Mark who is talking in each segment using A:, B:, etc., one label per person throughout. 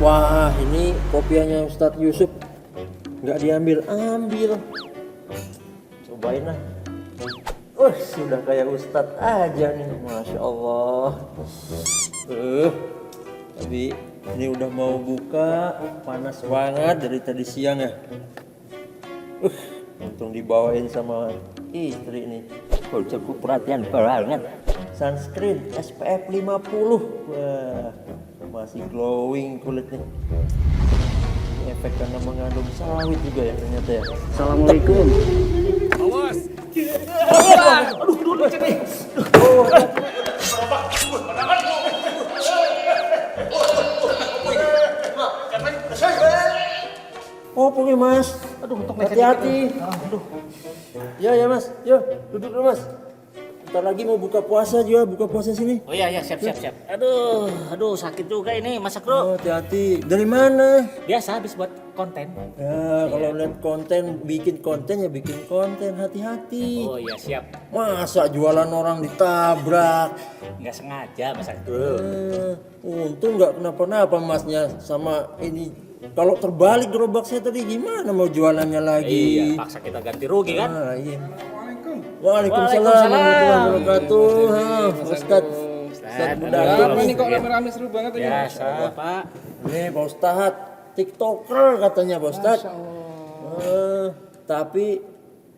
A: Wah, ini kopiahnya Ustadz Yusuf nggak diambil. Cobain lah. Sudah kayak Ustadz aja nih, Masya Allah. Tapi ini udah mau buka, panas banget dari tadi siang ya. Untung dibawain sama istri nih. Cukup perhatian banget. Sunscreen SPF 50. Wah, masih glowing kulitnya. Ini efek karena mengandung sawit juga ya ternyata ya.
B: Assalamualaikum.
C: Awas.
A: Aduh, cek nih. Oh, pokoknya Mas.
B: Aduh, untung
A: Hati-hati. Aduh. Ya Mas. Yuk, duduk dulu Mas. Ntar lagi mau buka puasa juga, buka puasa sini.
B: Oh iya, siap. Aduh, sakit juga ini masak bro.
A: Oh, hati-hati. Dari mana?
B: Biasa habis buat konten.
A: Ya, kalau lihat konten, bikin konten, hati-hati.
B: Oh iya, siap.
A: Masa jualan orang ditabrak?
B: Nggak sengaja masak.
A: Untung nggak kenapa-napa Masnya sama ini. Kalau terbalik gerobak saya tadi gimana mau jualannya lagi?
B: Iya, paksa kita ganti rugi kan?
A: Iya. Waalaikumsalam warahmatullahi wabarakatuh. Ustadz
C: Apa ini kok rame-rame seru banget ini?
B: Biasa, Pak.
A: Nih Pak Ustadz, TikToker katanya Pak Ustadz. Tapi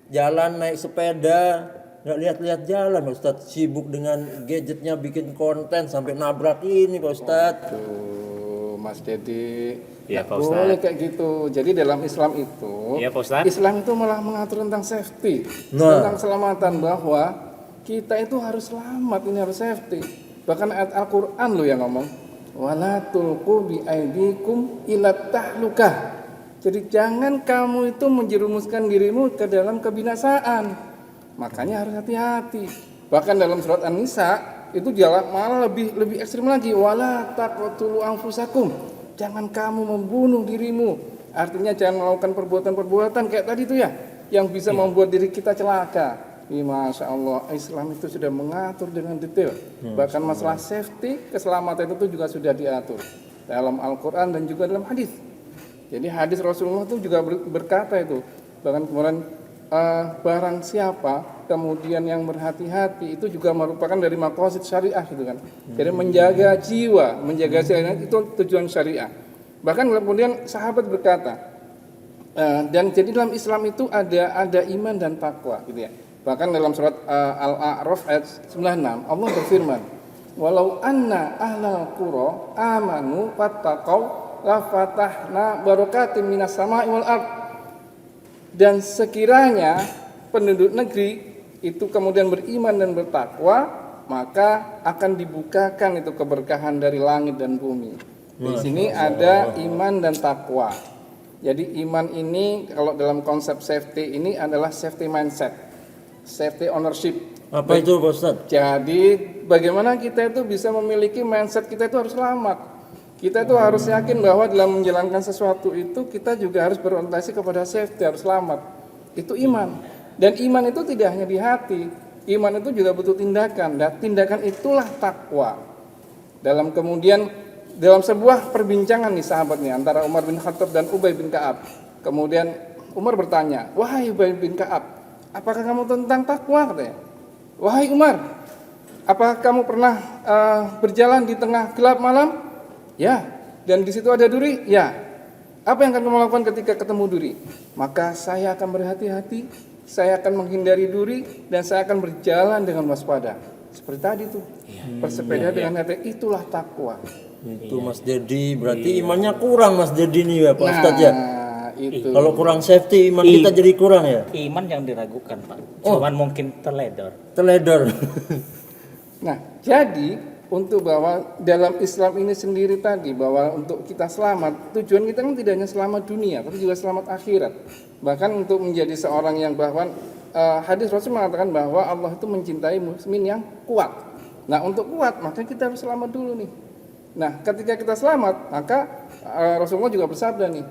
A: jalan naik sepeda nggak lihat-lihat jalan Pak Ustadz, sibuk dengan gadgetnya bikin konten sampai nabrak ini Pak Ustadz.
C: Tuh, Mas Dedi.
B: Iya, Pak
C: Boleh
B: Ustadz.
C: kayak gitu. Jadi dalam Islam itu,
B: Iya, Pak Ustadz.
C: Islam itu malah mengatur tentang safety,
A: Nah.
C: tentang keselamatan, bahwa kita itu harus selamat, ini harus safety. Bahkan ayat Al-Quran lo yang ngomong, wala tulqu bi aidikum ila tahlukah. Jadi jangan kamu itu menjerumuskan dirimu ke dalam kebinasaan. Makanya harus hati-hati. Bahkan dalam surat An-Nisa itu malah lebih ekstrim lagi, wala taqtulu anfusakum. Jangan kamu membunuh dirimu. Artinya jangan melakukan perbuatan-perbuatan kayak tadi itu ya, yang bisa membuat diri kita celaka. Masya Allah, Islam itu sudah mengatur dengan detail. Bahkan masalah safety, keselamatan itu juga sudah diatur dalam Al-Quran dan juga dalam hadis. Jadi hadis Rasulullah itu juga berkata itu, bahkan kemudian barang siapa kemudian yang berhati-hati itu juga merupakan dari maqasid syariah gitu kan. Jadi menjaga jiwa, menjaga syariah itu tujuan syariah. Bahkan kemudian sahabat berkata, dan jadi dalam Islam itu ada iman dan takwa gitu ya. Bahkan dalam surat Al-A'raf ayat 96 Allah berfirman, walau anna ahlal qura amanu wattaqau la fatahna barakatim minas sama'i wal ard. Dan sekiranya penduduk negeri itu kemudian beriman dan bertakwa, maka akan dibukakan itu keberkahan dari langit dan bumi. Di sini ada iman dan takwa. Jadi iman ini kalau dalam konsep safety ini adalah safety mindset, safety ownership.
A: Apa itu Pak Ustadz?
C: Jadi bagaimana kita itu bisa memiliki mindset kita itu harus selamat. Kita itu harus yakin bahwa dalam menjalankan sesuatu itu kita juga harus berorientasi kepada safety, harus selamat. Itu iman. Dan iman itu tidak hanya di hati. Iman itu juga butuh tindakan. Dan tindakan itulah takwa. Dalam sebuah perbincangan nih sahabat nih antara Umar bin Khattab dan Ubay bin Ka'ab. Kemudian Umar bertanya, wahai Ubay bin Ka'ab, apakah kamu tentang takwa katanya? Wahai Umar, apakah kamu pernah berjalan di tengah gelap malam? Ya, dan di situ ada duri? Ya. Apa yang akan kamu lakukan ketika ketemu duri? Maka saya akan berhati-hati, saya akan menghindari duri, dan saya akan berjalan dengan waspada. Seperti tadi tuh, bersepeda dengan hati, itulah takwa.
A: Itu Mas Dedi, berarti imannya kurang Mas Dedi nih ya Pak Ustadz ya.
C: Itu.
A: Kalau kurang safety, iman kita jadi kurang ya.
B: Iman yang diragukan, Pak. Cuman mungkin teledor.
C: Nah, jadi untuk bahwa dalam Islam ini sendiri tadi, bahwa untuk kita selamat, tujuan kita kan tidak hanya selamat dunia, tapi juga selamat akhirat. Bahkan untuk menjadi seorang yang bahkan hadis Rasul mengatakan bahwa Allah itu mencintai muslimin yang kuat. Nah, untuk kuat maka kita harus selamat dulu nih. Nah, ketika kita selamat, maka Rasulullah juga bersabda nih,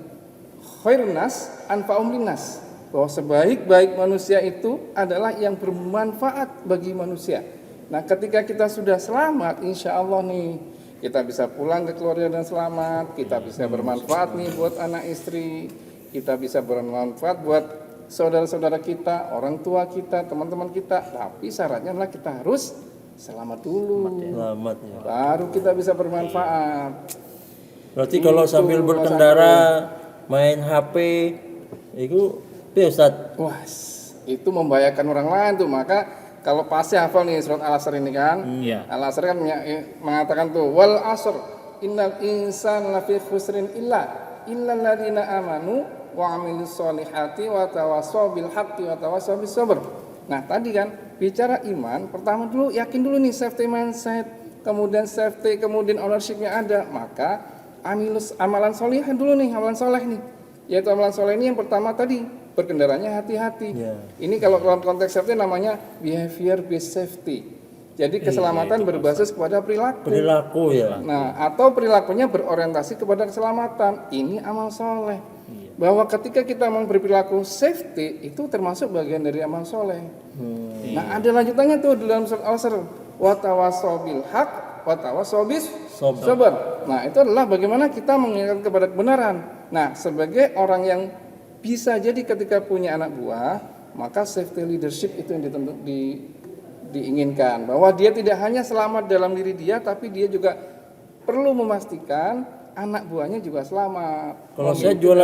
C: khairun nas anfa'um linnas, bahwa sebaik-baik manusia itu adalah yang bermanfaat bagi manusia. Nah, ketika kita sudah selamat, insya Allah nih, kita bisa pulang ke keluarga dengan selamat, kita bisa bermanfaat nih buat anak istri, kita bisa bermanfaat buat saudara-saudara kita, orang tua kita, teman-teman kita. Tapi syaratnya adalah kita harus selamat dulu,
A: Selamat ya.
C: baru kita bisa bermanfaat.
A: Berarti kalau
C: Itu,
A: sambil
C: Mas
A: berkendara main HP itu ya Ustaz.
C: Wah, itu membahayakan orang lain tuh. Maka kalau pasti hafal nih surat Al-Asr ini kan.
B: Iya.
C: Al-Asr kan mengatakan tuh wal asr innal insana lafi khusrin illal ladzina amanu wa amilus solihati wa tawassaw bil haqqi wa tawassaw bis sabr. Nah, tadi kan bicara iman, pertama dulu yakin dulu nih safety mindset, kemudian safety, kemudian ownership-nya ada. Maka amalan soleh dulu nih, amalan soleh nih. Yaitu amalan soleh ini yang pertama tadi, berkendaranya hati-hati.
A: Ya.
C: Ini kalau dalam konteks safety namanya behavior based safety. Jadi keselamatan berbasis kepada perilaku.
A: Perilaku ya.
C: Nah, atau perilakunya berorientasi kepada keselamatan. Ini amal soleh. Bahwa ketika kita mau berperilaku safety itu termasuk bagian dari amal soleh. Nah, ada lanjutannya tuh di dalam surat Al-Asr. Wa tawassaw bil haq wa tawassaw bis sabr. Nah, itu adalah bagaimana kita mengingatkan kepada kebenaran. Nah, sebagai orang yang bisa jadi ketika punya anak buah, maka safety leadership itu yang diinginkan. Bahwa dia tidak hanya selamat dalam diri dia, tapi dia juga perlu memastikan anak buahnya juga selamat.
A: Kalau saya jual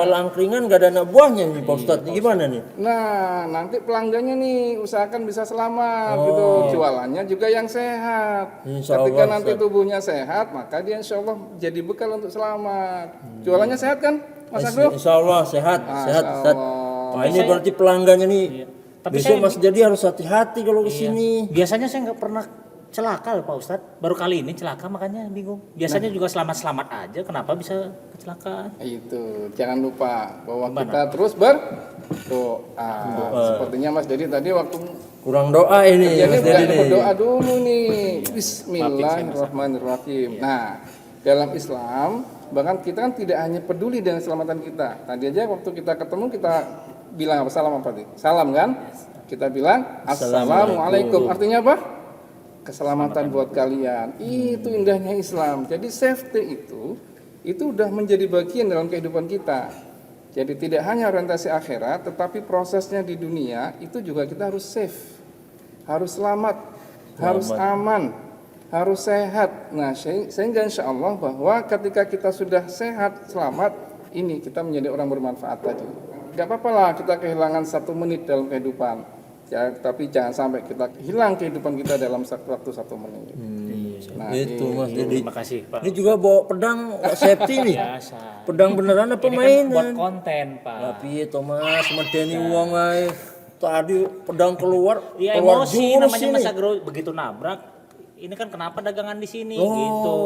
A: angkringan gak ada anak buahnya nih Pak Ustadz. Gimana nih?
C: Nah, nanti pelanggannya nih usahakan bisa selamat gitu. Jualannya juga yang sehat.
A: Insya
C: Ketika
A: Allah,
C: nanti tubuhnya sehat, maka dia insya Allah jadi bekal untuk selamat. Jualannya sehat kan, Mas Agro?
A: Insya Allah sehat, sehat Ustadz. Wah, ini berarti pelanggannya nih.
B: Tapi
A: Besok
B: saya-
A: Mas Jadi harus hati-hati kalau ke sini.
B: Biasanya saya nggak pernah celaka loh Pak Ustadz. Baru kali ini celaka makanya bingung. Biasanya juga selamat-selamat aja. Kenapa bisa kecelakaan?
C: Itu jangan lupa bahwa kita terus berdoa. Sepertinya Mas Dedi tadi waktu
A: Kurang doa ini
C: jadi
A: Mas Jadi nih.
C: berdoa dulu nih. Bismillahirrahmanirrahim. Nah, dalam Islam bahkan kita kan tidak hanya peduli dengan keselamatan kita. Tadi aja waktu kita ketemu kita bilang apa? Salam apa tadi? Salam kan? Kita bilang Assalamualaikum. Artinya apa? Keselamatan buat kalian. Itu indahnya Islam. Jadi safety itu udah menjadi bagian dalam kehidupan kita. Jadi tidak hanya orientasi akhirat, tetapi prosesnya di dunia itu juga kita harus safe, harus selamat, harus aman, harus sehat. Nah, sehingga insya Allah bahwa ketika kita sudah sehat, selamat, ini kita menjadi orang bermanfaat tadi. Gak apa-apa lah kita kehilangan 1 menit dalam kehidupan. Ya, tapi jangan sampai kita hilang kehidupan kita dalam waktu 1 menit. Nah,
A: Itu Mas Jadi.
B: Terima kasih Pak.
A: Ini juga bawa pedang safety nih.
B: Biasa.
A: Pedang beneran apa
B: Ini kan
A: mainan?
B: buat konten Pak.
A: Tapi Thomas medeni wong ae. Tadi pedang keluar
B: Ya
A: keluar
B: emosi
A: jurus
B: namanya
A: ini.
B: Mas Agro begitu nabrak. Ini kan kenapa dagangan di sini
A: Oh,
B: gitu.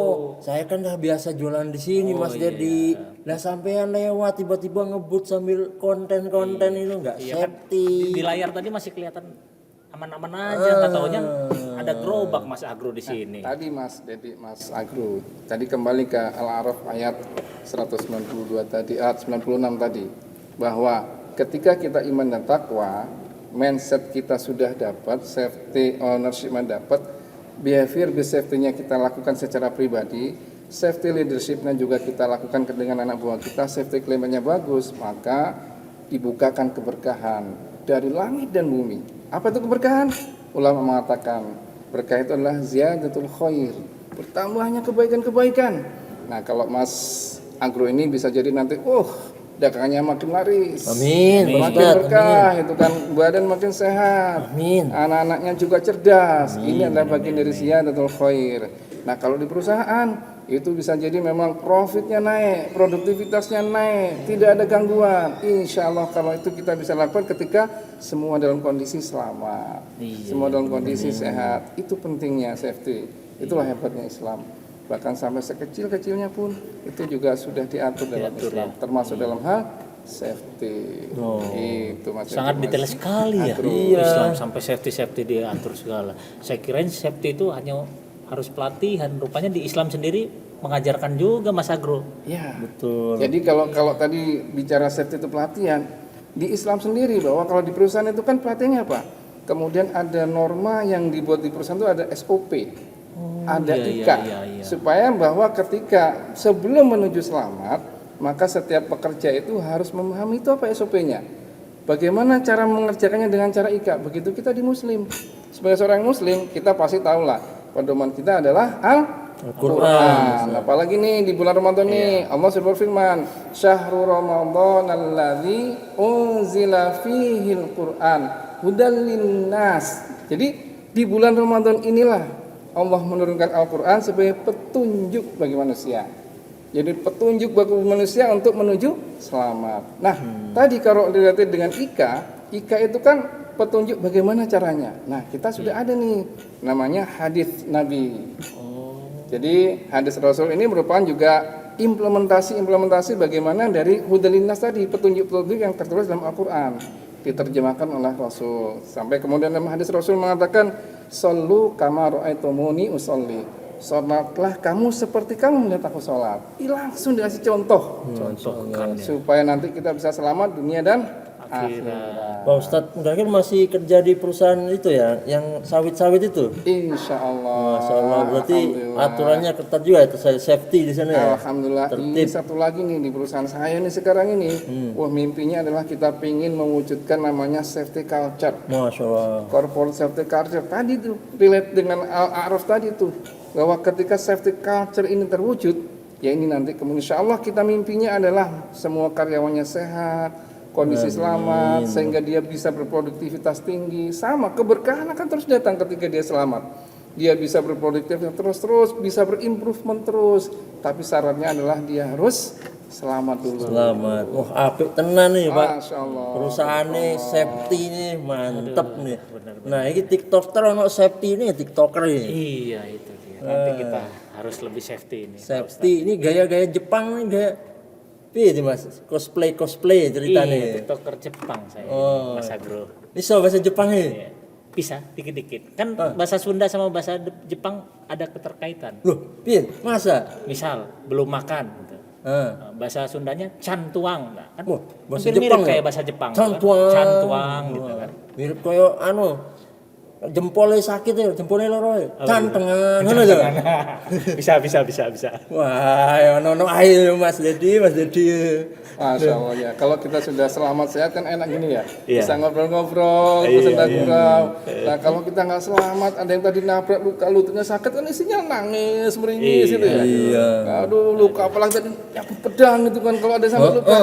A: saya kan dah biasa jualan di sini Mas Dedi. Lah sampean lewat tiba-tiba ngebut sambil konten-konten itu enggak safety.
B: Di layar tadi masih kelihatan aman-aman aja, nggak taunya ada gerobak Mas Agro di sini.
C: tadi Mas Dedi, Mas Agro, tadi kembali ke Al-A'raf ayat 192 tadi, ayat 96 tadi, bahwa ketika kita iman dan takwa, mindset kita sudah dapat, safety ownership dapat, behavior based safety-nya kita lakukan secara pribadi, safety leadership-nya juga kita lakukan dengan anak buah kita, safety claim-nya bagus, maka dibukakan keberkahan dari langit dan bumi. Apa itu keberkahan? Ulama mengatakan berkah itu adalah ziyadatul khair, bertambahnya kebaikan-kebaikan. Nah, kalau Mas Agro ini bisa jadi nanti dagangannya makin laris.
A: Amin.
C: Makin
A: Ustaz,
C: berkah, itu kan badan makin sehat.
A: Amin.
C: Anak-anaknya juga cerdas. Ini adalah bagian dari ziyadatul khair. Nah, kalau di perusahaan itu bisa jadi memang profitnya naik, produktivitasnya naik, tidak ada gangguan. Insya Allah kalau itu kita bisa lakukan ketika semua dalam kondisi selamat, semua dalam kondisi sehat. Itu pentingnya safety. Itulah hebatnya Islam. Bahkan sampai sekecil-kecilnya pun itu juga sudah diatur dalam Islam, termasuk dalam hal safety. Itu Mas.
B: Sangat detail sekali ya. Islam sampai safety diatur segala. Saya kirain safety itu hanya harus pelatihan. Rupanya di Islam sendiri mengajarkan juga Mas Agro.
C: Ya.
A: Betul.
C: Jadi kalau tadi bicara safety itu pelatihan, di Islam sendiri bahwa kalau di perusahaan itu kan pelatihannya apa? Kemudian ada norma yang dibuat di perusahaan itu ada SOP. ada
B: iya,
C: ika
B: iya.
C: supaya bahwa ketika sebelum menuju selamat maka setiap pekerja itu harus memahami itu apa SOP-nya. Bagaimana cara mengerjakannya dengan cara ika. Begitu kita di Muslim. Sebagai seorang Muslim kita pasti tahulah pedoman kita adalah Al-Quran. Apalagi nih di bulan Ramadan nih Allah sudah berfirman, Syahrul Ramadan alladzi unzila fihil Quran hudal linnas. Jadi di bulan Ramadan inilah Allah menurunkan Al-Quran sebagai petunjuk bagi manusia. Jadi petunjuk bagi manusia untuk menuju selamat. Nah, tadi kalau dilihat dengan ika itu kan petunjuk bagaimana caranya. Nah, kita sudah ada nih namanya hadis Nabi. Jadi hadis Rasul ini merupakan juga implementasi bagaimana dari hudalinas tadi, petunjuk-petunjuk yang tertulis dalam Al-Quran diterjemahkan oleh Rasul. Sampai kemudian dalam hadis Rasul mengatakan, "Shallu kama ra'aitumuni usolli." Sholatlah kamu seperti kamu melihat aku sholat. Langsung dikasih contoh supaya nanti kita bisa selamat dunia dan akhirat.
A: Pak Ustadz, mungkin masih kerja di perusahaan itu ya, yang sawit-sawit itu?
C: Insya Allah.
A: Masya Allah, berarti aturannya ketat juga itu, saya safety di sana ya?
C: Alhamdulillah. Ini satu lagi nih di perusahaan saya nih sekarang ini. Wah, mimpinya adalah kita pingin mewujudkan namanya safety culture.
A: Masya Allah.
C: Corporate safety culture tadi tuh relate dengan Al-A'raf tadi tuh, bahwa ketika safety culture ini terwujud, ya ini nanti kemudian insya Allah kita mimpinya adalah semua karyawannya sehat, kondisi selamat, sehingga dia bisa berproduktivitas tinggi. Sama, keberkahan akan terus datang ketika dia selamat. Dia bisa berproduktivitas terus, bisa berimprovement terus. Tapi syaratnya adalah dia harus selamat dulu.
A: Selamat. Wah, apik tenan nih Pak.
C: Masya Allah.
A: Perusahaannya safety nih, mantep nih. Nah, ini TikToker ono safety ini, TikToker ini.
B: Iya itu dia. Nanti kita harus lebih safety ini.
A: Safety ini gaya-gaya Jepang nih, gaya. Iya Mas, cosplay ceritanya.
B: Iya, TikToker Jepang saya. Mas Agro.
A: Bisa bahasa Jepang nih?
B: Iya. Bisa dikit-dikit. Kan bahasa Sunda sama bahasa Jepang ada keterkaitan.
A: Loh, piye? Masa?
B: Misal belum makan gitu. Bahasa Sundanya cantuang, nah, kan?
A: Wah, bahasa
B: hampir
A: Jepang
B: mirip
A: ya?
B: kayak bahasa Jepang.
A: Cantuang.
B: Kan? Cantuang gitu kan.
A: Mirip koyo jempolnya sakit ya, jempolnya loro ya. Cantengan ngono ya.
B: Bisa.
A: Wah, ya ono ayo Mas Dedi.
C: Masya Allah ya. Kalau kita sudah selamat sehat kan enak gini ya.
B: Iya.
C: Bisa ngobrol-ngobrol, pesan gurau. Nah kalau kita nggak selamat, ada yang tadi nabrak luka lututnya sakit kan isinya nangis, meringis gitu ya.
A: Iya.
C: Aduh luka apalagi tadi nyabut pedang gitu kan kalau ada sampai luka.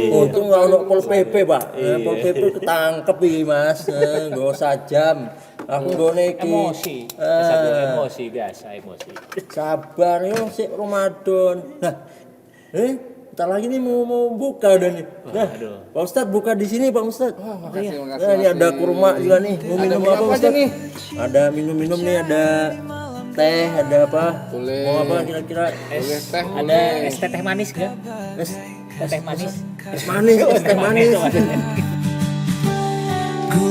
A: Untung nggak ono Pol PP, Pak. Pol PP ketangkep iki Mas. Nggak usah jam. Aku nggone iki.
B: Emosi. Emosi biasa, emosi.
A: Sabar yo sik Ramadan. Nah. Bentar lagi nih mau buka udah nih. Nah, Pak Ustadz buka di sini Pak Ustadz.
C: Makasih.
A: Nah, ini ada kurma juga nih. Mau minum apa
C: aja
A: Ustadz?
C: nih?
A: Ada minum-minum nih, ada teh, ada apa?
C: Boleh.
A: Mau apa kira-kira?
C: Boleh teh.
B: Ada es teh manis nggak?
A: Es
B: Teh manis.
A: manis, es teh manis.
D: Ku